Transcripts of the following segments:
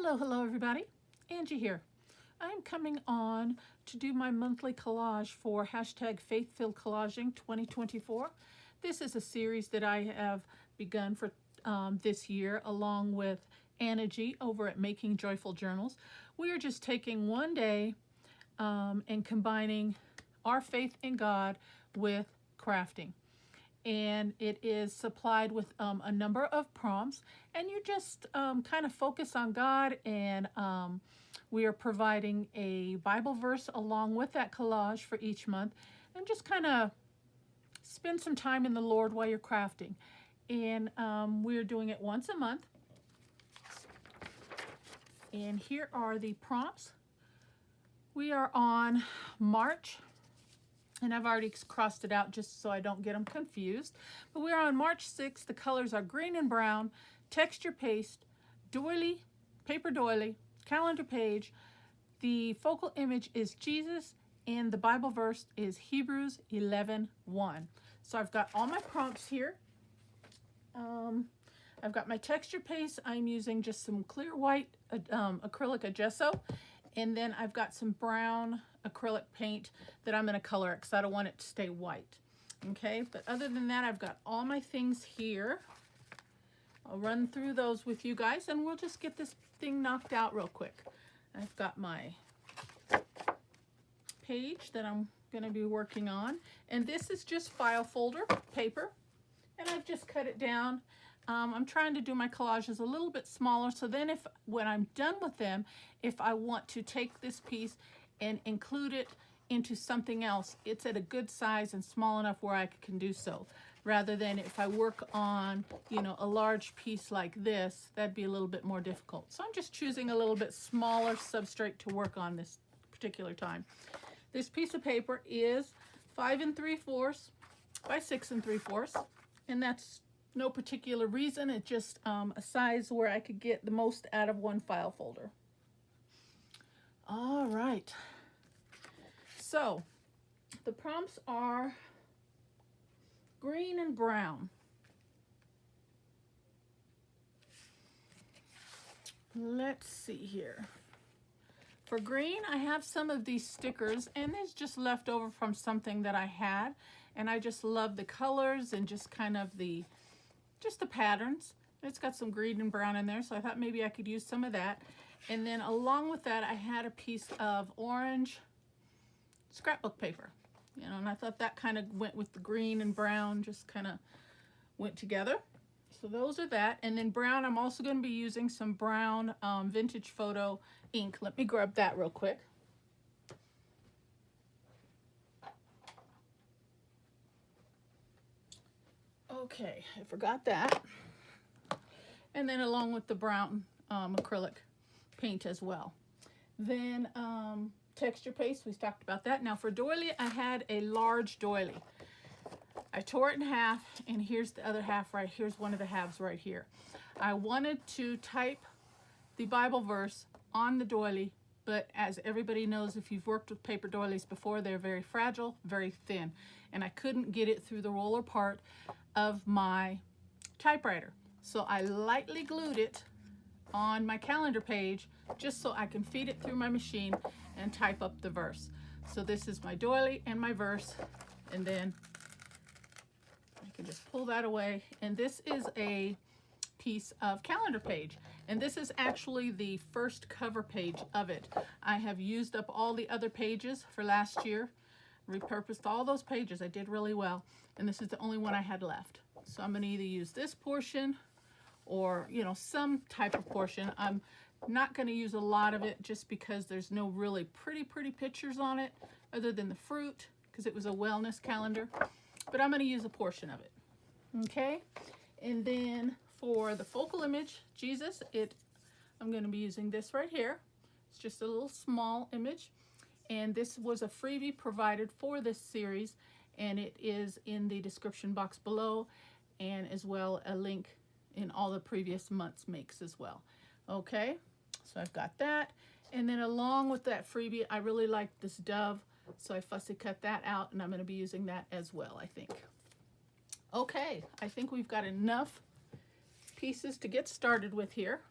Hello everybody. Angie here. I'm coming on to do my monthly collage for hashtag Faith-Filled Collaging 2024. This is a series that I have begun for this year along with Anna G over at Making Joyful Journals. We are just taking one day and combining our faith in God with crafting. And it is supplied with a number of prompts, and you just kind of focus on God, and we are providing a Bible verse along with that collage for each month, and just kind of spend some time in the Lord while you're crafting. And we're doing it once a month. And here are the prompts. We are on March, and I've already crossed it out just so I don't get them confused. But we're on March 6th. The colors are green and brown, texture paste, doily, paper doily, calendar page. The focal image is Jesus, and the Bible verse is Hebrews 11:1. So I've got all my prompts here. I've got my texture paste. I'm using just some clear white acrylic gesso. And then I've got some brown acrylic paint that I'm going to color it because I don't want it to stay white. Okay, but other than that, I've got all my things here. I'll run through those with you guys, and we'll just get this thing knocked out real quick. I've got my page that I'm going to be working on, and this is just file folder paper, and I've just cut it down. I'm trying to do my collages a little bit smaller, so then when I'm done with them, if I want to take this piece and include it into something else, it's at a good size and small enough where I can do so, rather than if I work on, a large piece like this, that'd be a little bit more difficult. So I'm just choosing a little bit smaller substrate to work on this particular time. This piece of paper is 5 3/4 by 6 3/4, and that's no particular reason. It's just a size where I could get the most out of one file folder. All right. So the prompts are green and brown. Let's see here. For green, I have some of these stickers, and it's just left over from something that I had, and I just love the colors and just kind of the patterns. It's got some green and brown in there, so I thought maybe I could use some of that. And then along with that, I had a piece of orange scrapbook paper, and I thought that kind of went with the green and brown, just kind of went together. So those are that. And then brown, I'm also going to be using some brown vintage photo ink. Let me grab that real quick. Okay, I forgot that. And then along with the brown acrylic paint as well. Then texture paste, we talked about that. Now for doily, I had a large doily. I tore it in half, and here's the other half right here. Here's one of the halves right here. I wanted to type the Bible verse on the doily, but as everybody knows, if you've worked with paper doilies before, they're very fragile, very thin, and I couldn't get it through the roller part of my typewriter. So I lightly glued it on my calendar page just so I can feed it through my machine and type up the verse. So this is my doily and my verse, and then I can just pull that away. And this is a piece of calendar page, and this is actually the first cover page of it. I have used up all the other pages for last year, repurposed all those pages. I did really well, and this is the only one I had left. So I'm going to either use this portion or some type of portion. I'm not going to use a lot of it just because there's no really pretty pictures on it other than the fruit, because it was a wellness calendar, but I'm going to use a portion of it. Okay, and then for the focal image, Jesus, I'm going to be using this right here. It's just a little small image, and this was a freebie provided for this series, and it is in the description box below, and as well a link in all the previous months' makes as well. Okay, so I've got that, and then along with that freebie, I really like this dove, so I fussy cut that out, and I'm going to be using that as well, I think. Okay, I think we've got enough pieces to get started with here.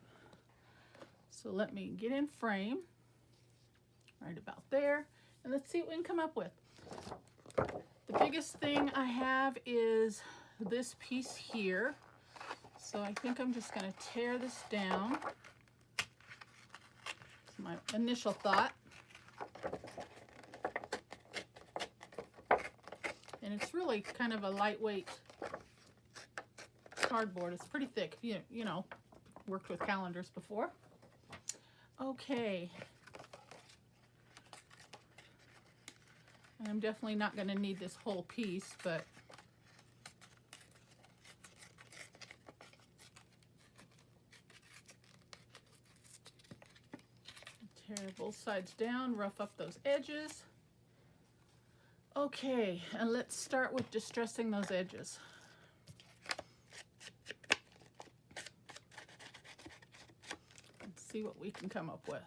So let me get in frame right about there, and let's see what we can come up with. The biggest thing I have is this piece here. So I think I'm just going to tear this down. That's my initial thought. And it's really kind of a lightweight cardboard. It's pretty thick, you know, worked with calendars before. Okay. I'm definitely not going to need this whole piece, but tear both sides down, rough up those edges. Okay, and let's start with distressing those edges. Let's see what we can come up with.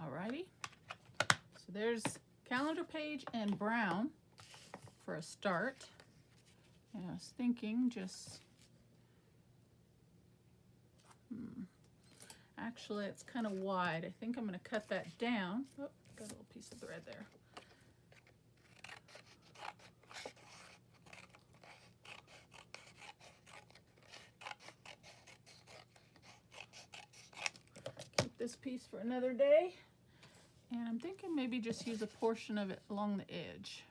Alrighty, so there's calendar page and brown for a start. And I was thinking just, actually it's kind of wide. I think I'm going to cut that down. Oh, got a little piece of thread there. Keep this piece for another day. And I'm thinking maybe just use a portion of it along the edge.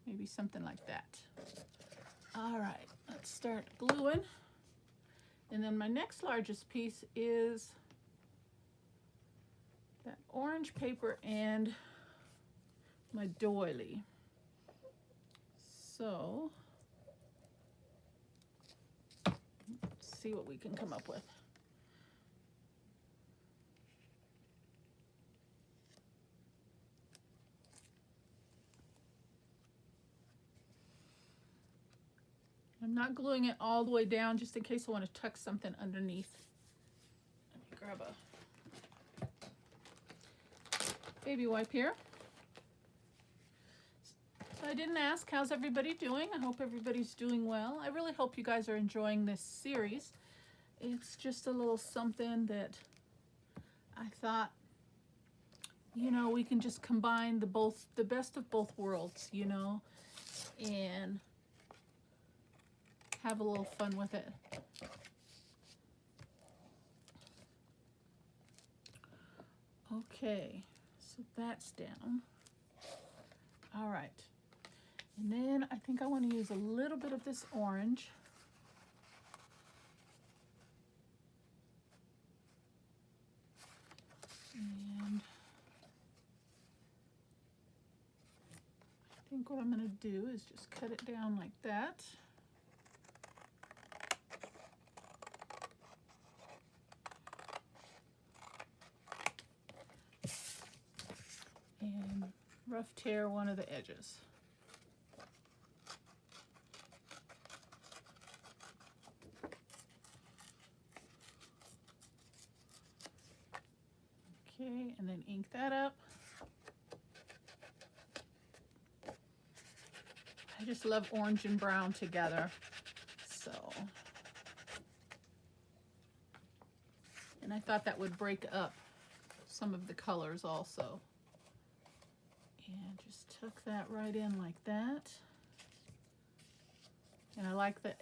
Maybe something like that. All right, let's start gluing. And then my next largest piece is that orange paper and my doily. So, let's see what we can come up with. I'm not gluing it all the way down just in case I want to tuck something underneath. Let me grab a baby wipe here. So I didn't ask, how's everybody doing? I hope everybody's doing well. I really hope you guys are enjoying this series. It's just a little something that I thought, you know, we can just combine the best of both worlds, you know, and have a little fun with it. Okay, so that's down. All right, and then I think I want to use a little bit of this orange. And I think what I'm going to do is just cut it down like that. And rough tear one of the edges. Okay, and then ink that up. I just love orange and brown together, so. And I thought that would break up some of the colors also. And just tuck that right in like that. And I like that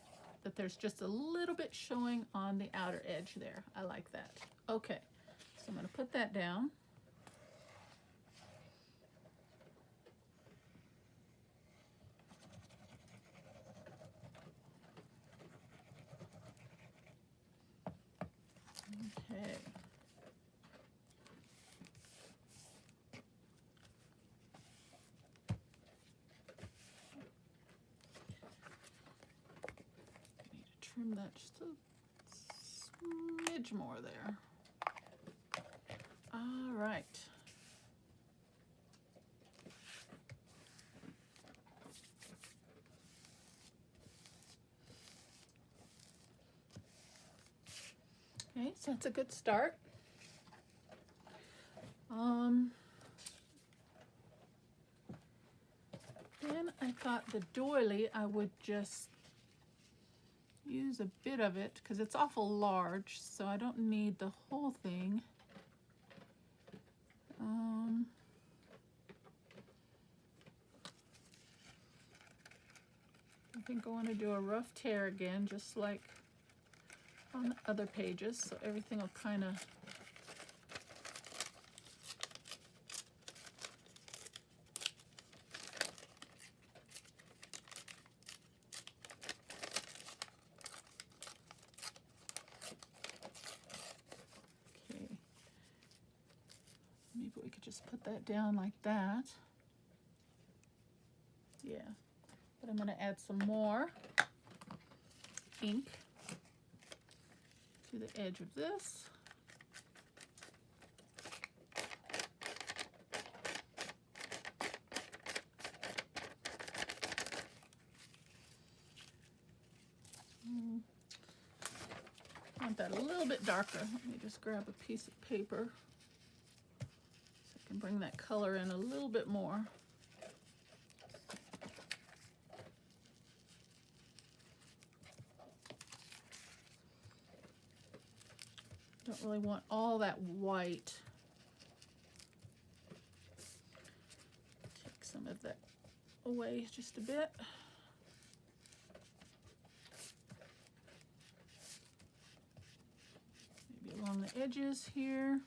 there's just a little bit showing on the outer edge there. I like that. Okay, so I'm going to put that down. Okay. Trim that just a smidge more there. All right. Okay, so that's a good start. then I thought the doily, I would just use a bit of it because it's awful large, so I don't need the whole thing. I think I want to do a rough tear again, just like on the other pages, so everything will kind of maybe we could just put that down like that. Yeah, but I'm going to add some more ink to the edge of this. I want that a little bit darker. Let me just grab a piece of paper so I can bring that color in a little bit more. Don't really want all that white. Take some of that away just a bit. Maybe along the edges here.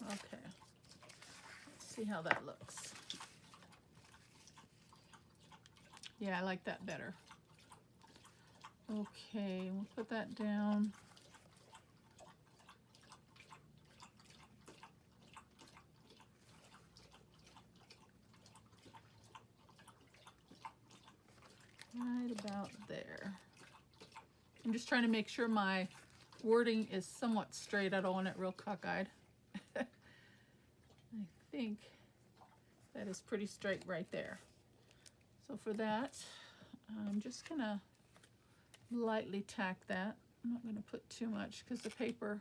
Okay, let's see how that looks. Yeah, I like that better. Okay, we'll put that down. Right about there. I'm just trying to make sure my wording is somewhat straight. I don't want it real cockeyed. I think that is pretty straight right there. So for that, I'm just gonna lightly tack that. I'm not gonna put too much because the paper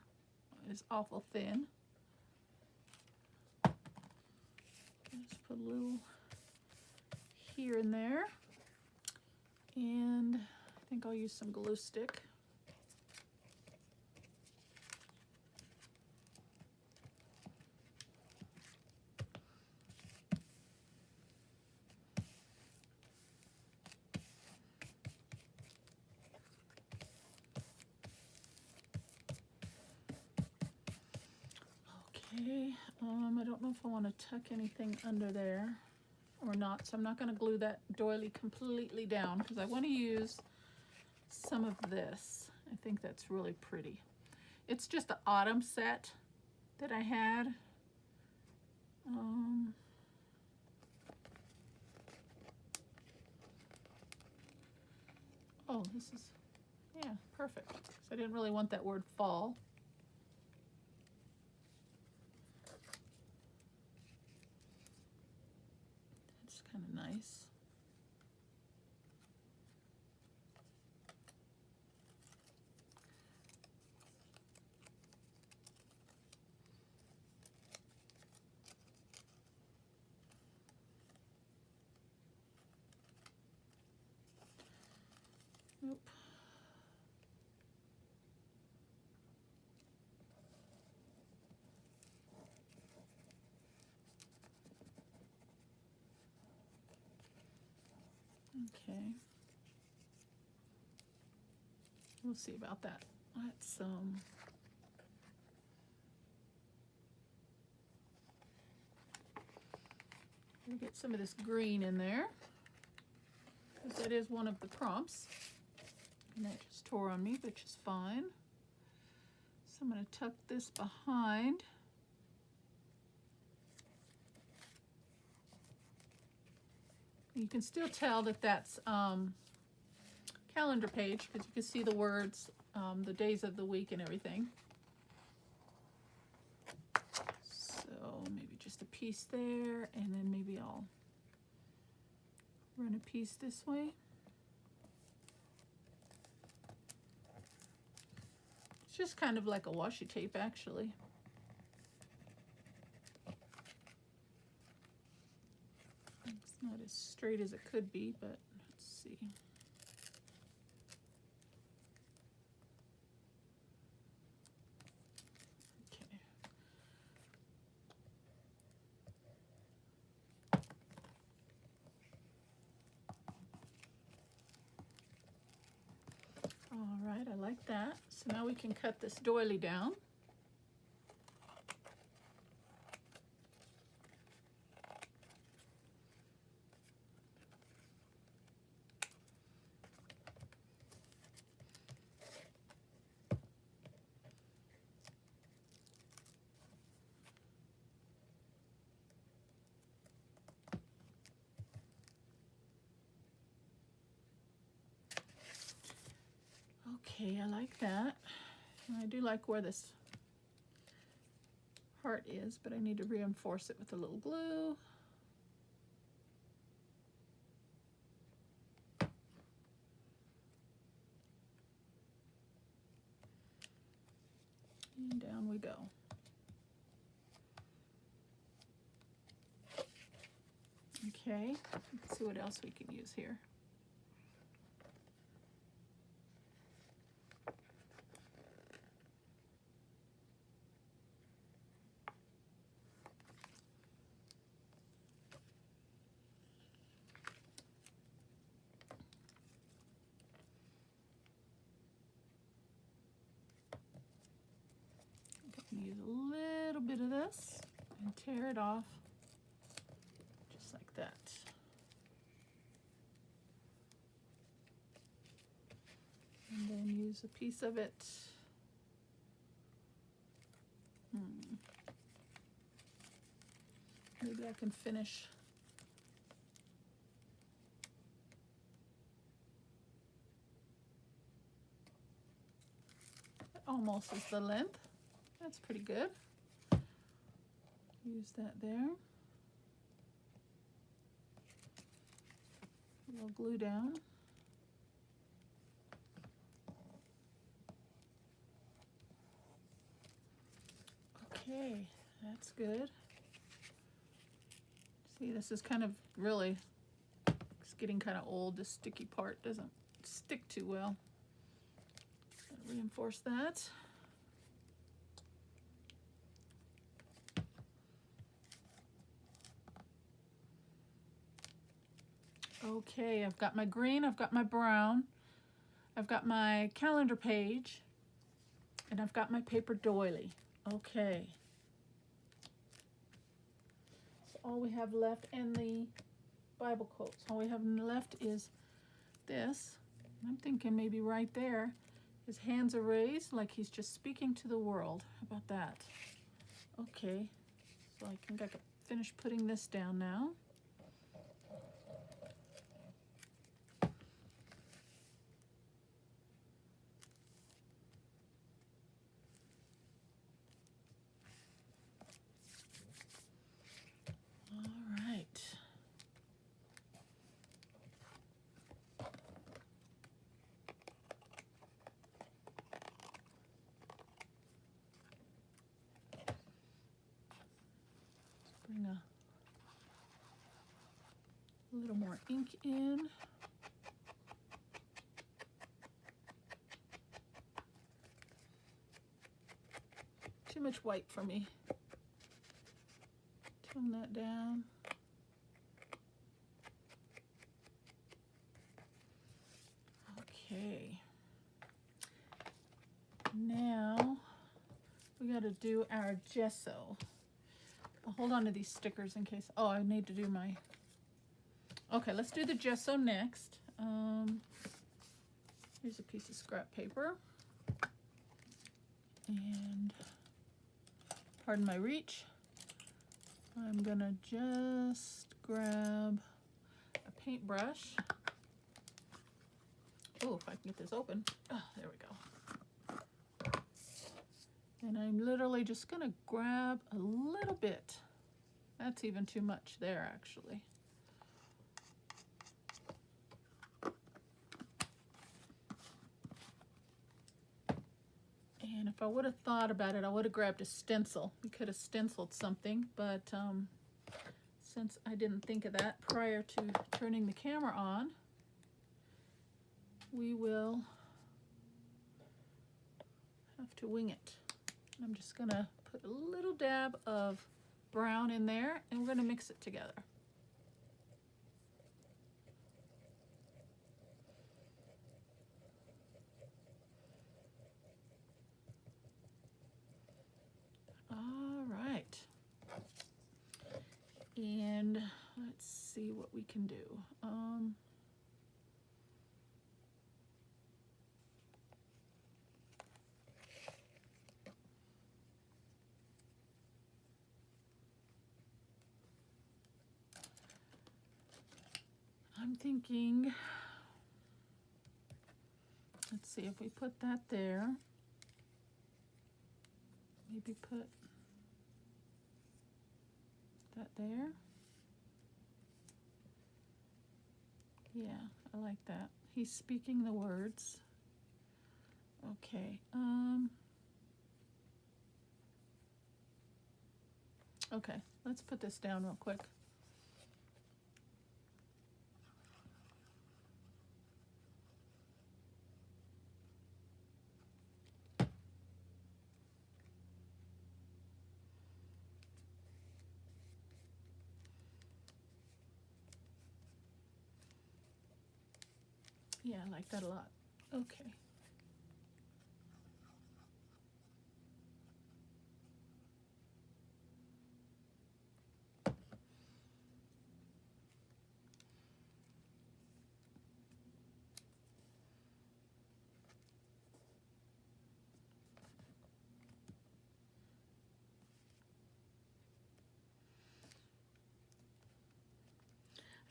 is awful thin. Just put a little here and there. And I think I'll use some glue stick. Okay, I don't know if I want to tuck anything under there or not, so I'm not going to glue that doily completely down because I want to use some of this. I think that's really pretty. It's just the autumn set that I had. Oh, this is, yeah, perfect. So I didn't really want that word fall. That's kind of nice. Nope. Okay. We'll see about that. Let's get some of this green in there, because that is one of the prompts. And that just tore on me, which is fine. So I'm going to tuck this behind. You can still tell that that's calendar page because you can see the words, the days of the week and everything. So maybe just a piece there, and then maybe I'll piece this way. It's just kind of like a washi tape, actually. It's not as straight as it could be, but let's see. Okay. All right, I like that. So now we can cut this doily down. Okay, I like that. And I do like where this heart is, but I need to reinforce it with a little glue. And down we go. Okay, let's see what else we can use here. Use a little bit of this and tear it off just like that. And then use a piece of it. Maybe I can finish. That almost is the length. That's pretty good. Use that there. A little glue down. Okay, that's good. See, this is kind of really, it's getting kind of old. This sticky part doesn't stick too well. Reinforce that. Okay, I've got my green, I've got my brown, I've got my calendar page, and I've got my paper doily. Okay. So all we have left, and the Bible quotes, all we have left is this. I'm thinking maybe right there, his hands are raised like he's just speaking to the world. How about that? Okay, so I think I can finish putting this down now. Bring a little more ink in. Too much white for me. Tone that down. Okay. Now we got to do our gesso. I'll hold on to these stickers in case. Oh, I need to do my. Okay, let's do the gesso next. Here's a piece of scrap paper. And pardon my reach. I'm gonna just grab a paintbrush. Oh, if I can get this open. Oh, there we go. And I'm literally just gonna grab a little bit. That's even too much there, actually. And if I would have thought about it, I would have grabbed a stencil. We could have stenciled something, but since I didn't think of that prior to turning the camera on, we will have to wing it. I'm just gonna put a little dab of brown in there, and we're gonna mix it together. All right. And let's see what we can do. I'm thinking, let's see if we put that there. Maybe put that there. Yeah, I like that. He's speaking the words. Okay. Okay, let's put this down real quick. Yeah, I like that a lot. Okay.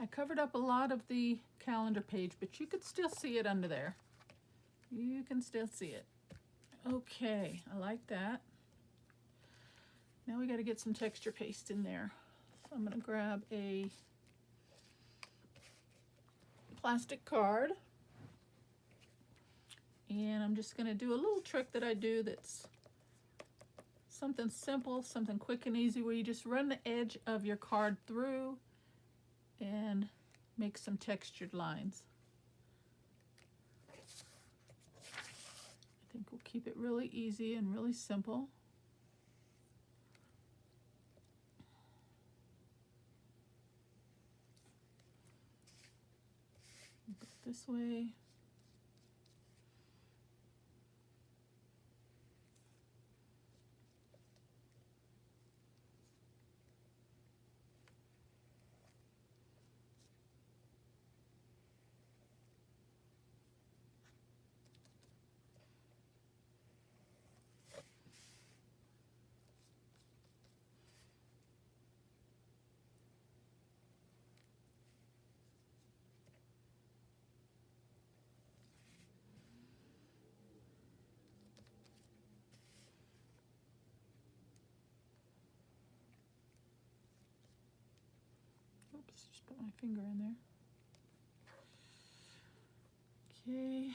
I covered up a lot of the calendar page, but you could still see it under there. You can still see it. Okay, I like that. Now we got to get some texture paste in there. So I'm going to grab a plastic card, and I'm just going to do a little trick that I do that's something simple, something quick and easy, where you just run the edge of your card through and make some textured lines. I think we'll keep it really easy and really simple. Go this way. Oops, just put my finger in there. Okay.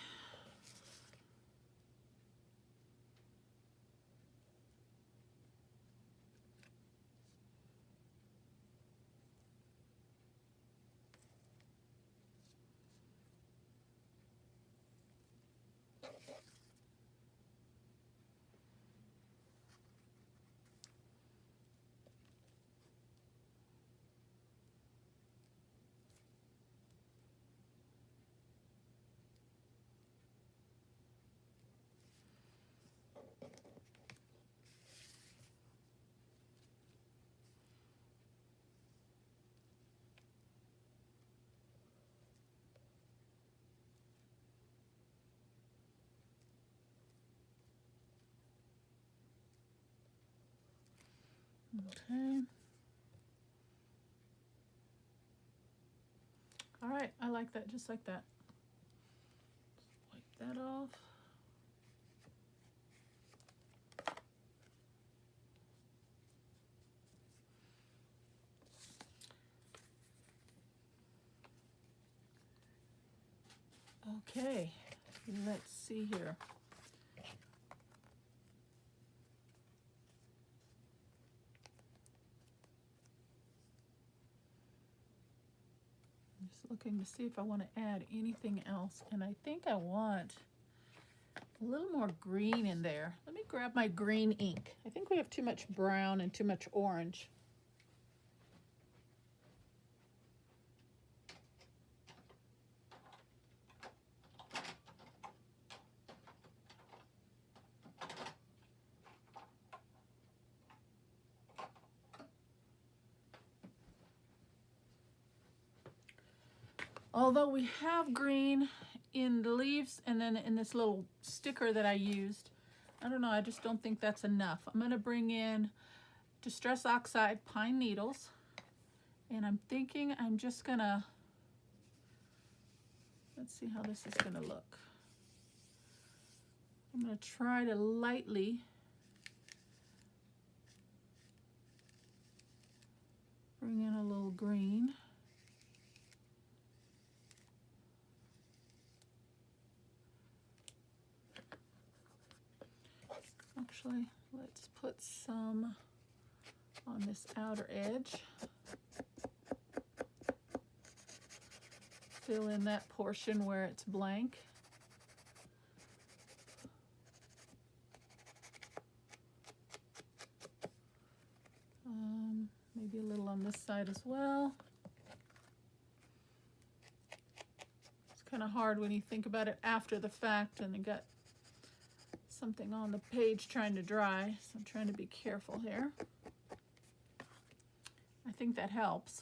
Okay. All right, I like that, just like that. Wipe that off. Okay, let's see here. Just looking to see if I want to add anything else. And I think I want a little more green in there. Let me grab my green ink. I think we have too much brown and too much orange. Although we have green in the leaves and then in this little sticker that I used, I don't know, I just don't think that's enough. I'm going to bring in Distress Oxide Pine Needles, and I'm thinking I'm just going to, let's see how this is going to look. I'm going to try to lightly bring in a little green. Actually, let's put some on this outer edge. Fill in that portion where it's blank. Maybe a little on this side as well. It's kind of hard when you think about it after the fact and you got something on the page trying to dry, so I'm trying to be careful here. I think that helps.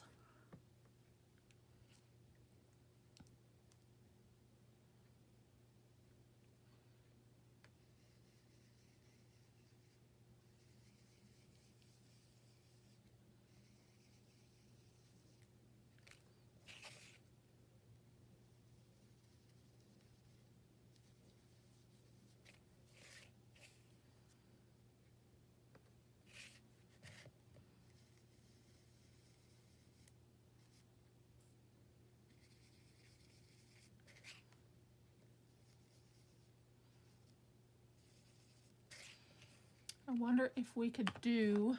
I wonder if we could do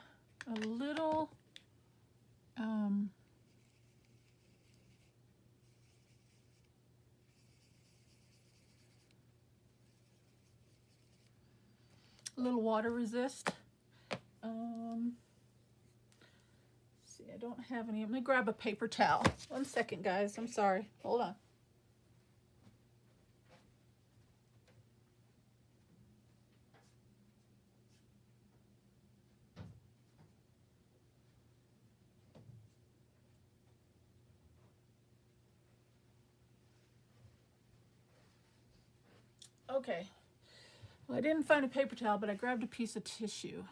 a little water resist. See, I don't have any. Let me grab a paper towel. 1 second, guys. I'm sorry. Hold on. Okay, well, I didn't find a paper towel, but I grabbed a piece of tissue.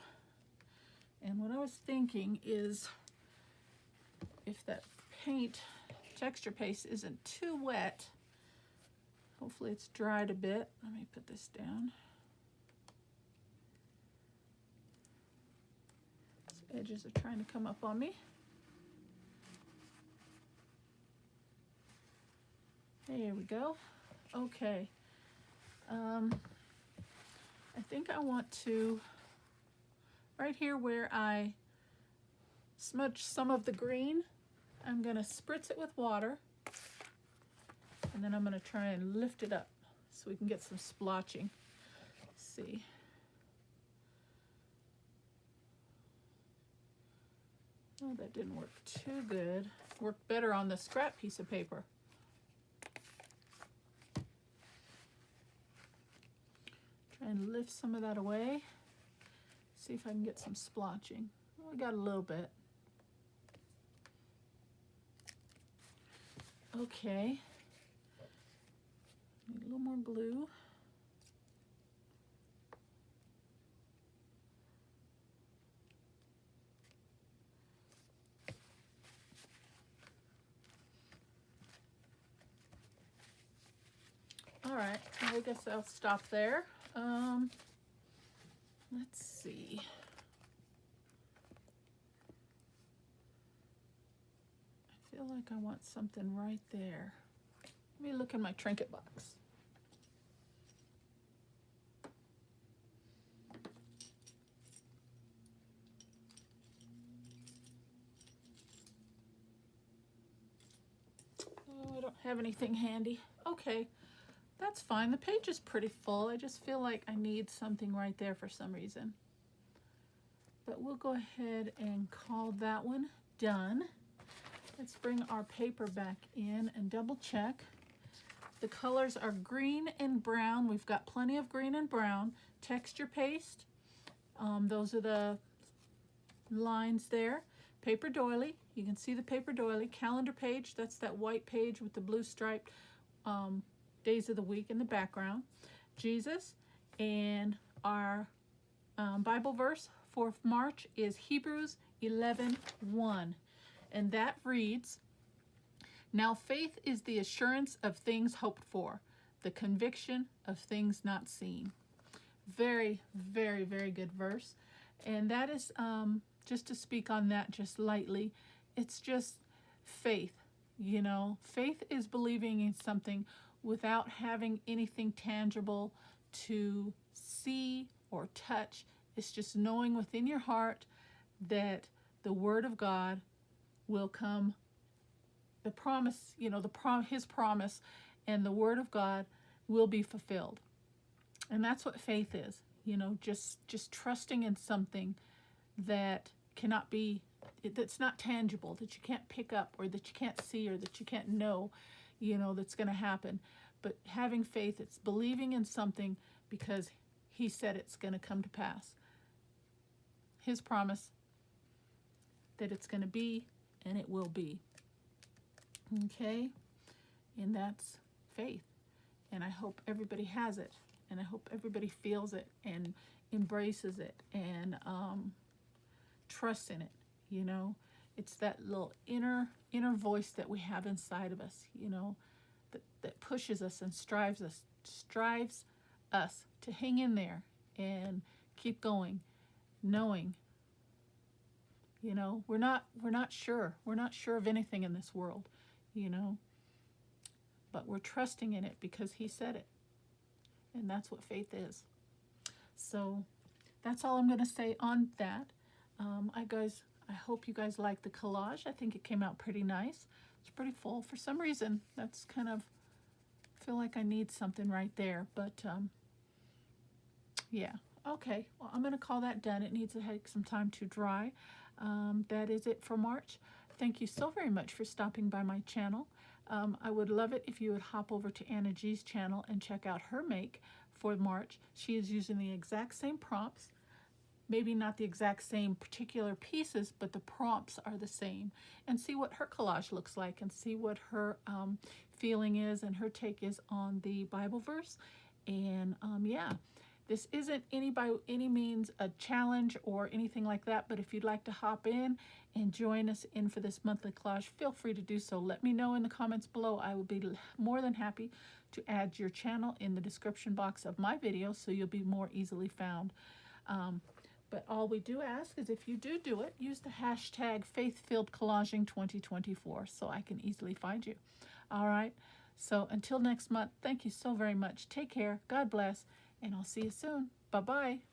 And what I was thinking is if that paint texture paste isn't too wet, hopefully it's dried a bit. Let me put this down. These edges are trying to come up on me. There we go. Okay. I think I want to, right here where I smudged some of the green, I'm going to spritz it with water, and then I'm going to try and lift it up so we can get some splotching. Let's see. Oh, that didn't work too good. Worked better on the scrap piece of paper. Try and lift some of that away. See if I can get some splotching. Oh, I got a little bit. Okay. Need a little more glue. All right, I guess I'll stop there. Let's see. I feel like I want something right there. Let me look in my trinket box. don't have anything handy. Okay, that's fine. The page is pretty full. I just feel like I need something right there for some reason. But we'll go ahead and call that one done. Let's bring our paper back in and double check. The colors are green and brown. We've got plenty of green and brown. Texture paste. Those are the lines there. Paper doily. You can see the paper doily. Calendar page. That's that white page with the blue striped days of the week in the background. Jesus. And our Bible verse for March is Hebrews 11:1. And that reads, "Now faith is the assurance of things hoped for, the conviction of things not seen." Very, very, very good verse. And that is, just to speak on that just lightly, it's just faith. You know, faith is believing in something without having anything tangible to see or touch. It's just knowing within your heart that the Word of God will come, the promise, you know, His promise and the Word of God will be fulfilled. And that's what faith is, you know, just trusting in something that cannot be, that's not tangible, that you can't pick up or that you can't see or that you can't know, you know, that's going to happen. But having faith, it's believing in something because He said it's going to come to pass. His promise that it's going to be, and it will be. Okay? And that's faith. And I hope everybody has it. And I hope everybody feels it and embraces it and trusts in it. You know, it's that little inner voice that we have inside of us, you know, that pushes us and strives us to hang in there and keep going, knowing, you know, we're not sure of anything in this world, you know, but we're trusting in it because He said it. And that's what faith is. So that's all I'm going to say on that. I hope you guys like the collage. I think it came out pretty nice. It's pretty full. For some reason, that's kind of, feel like I need something right there. But yeah. Okay. Well, I'm going to call that done. It needs to take some time to dry. That is it for March. Thank you so very much for stopping by my channel. I would love it if you would hop over to Anna G's channel and check out her make for March. She is using the exact same prompts. Maybe not the exact same particular pieces, but the prompts are the same. And see what her collage looks like and see what her feeling is and her take is on the Bible verse. And yeah, this isn't by any means a challenge or anything like that, but if you'd like to hop in and join us in for this monthly collage, feel free to do so. Let me know in the comments below. I will be more than happy to add your channel in the description box of my video so you'll be more easily found. But all we do ask is if you do it, use the hashtag FaithFilledCollaging2024 so I can easily find you. All right. So until next month, thank you so very much. Take care. God bless. And I'll see you soon. Bye-bye.